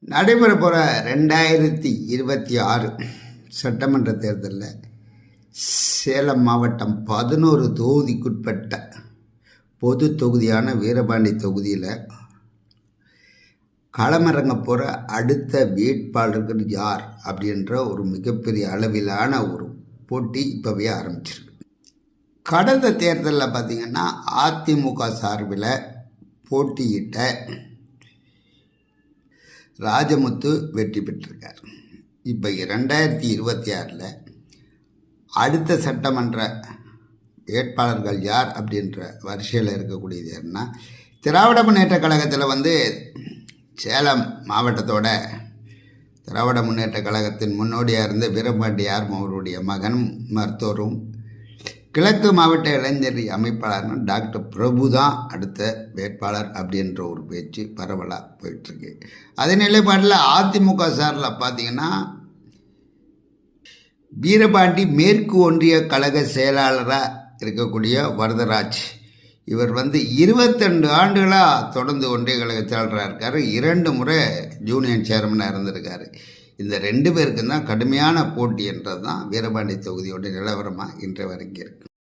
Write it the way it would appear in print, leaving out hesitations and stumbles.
நடைபெற போகிற 2026 சட்டமன்ற தேர்தலில் சேலம் மாவட்டம் 11 தொகுதிக்குட்பட்ட பொது தொகுதியான வீரபாண்டி தொகுதியில் களமிறங்க போகிற அடுத்த வேட்பாளர்கள் யார் அப்படின்ற ஒரு மிகப்பெரிய அளவிலான ஒரு போட்டி இப்போவே ஆரம்பிச்சிருக்கு. கடந்த தேர்தலில் பார்த்திங்கன்னா அதிமுக சார்பில் போட்டியிட்ட ராஜமுத்து வெற்றி பெற்றிருக்கார். இப்போ 2026 அடுத்த சட்டமன்ற வேட்பாளர்கள் யார் அப்படின்ற வரிசையில் இருக்கக்கூடியது என்ன, திராவிட முன்னேற்ற கழகத்தில் சேலம் மாவட்டத்தோட திராவிட முன்னேற்ற கழகத்தின் முன்னோடியாக இருந்த வீரபாண்டியார் அவருடைய மகன் மருத்துவரும் கிழக்கு மாவட்ட இளைஞர் அமைப்பாளர்னு டாக்டர் பிரபு தான் அடுத்த வேட்பாளர் அப்படின்ற ஒரு பேச்சு பரவலாக போயிட்டுருக்கு. அதே நிலைப்பாட்டில் அதிமுக சாரில் பார்த்திங்கன்னா வீரபாண்டி மேற்கு ஒன்றிய கழக செயலாளராக இருக்கக்கூடிய வரதராஜ், இவர் 22 ஆண்டுகளாக தொடர்ந்து ஒன்றிய கழக செயலாளராக இருக்கார். 2 முறை யூனியன் சேர்மனாக இருந்திருக்காரு. இந்த 2 பேருக்கும் தான் கடுமையான போட்டி என்றது தான் வீரபாண்டி தொகுதியோட நிலவரமாக இன்று வரைக்கும் இருக்குது.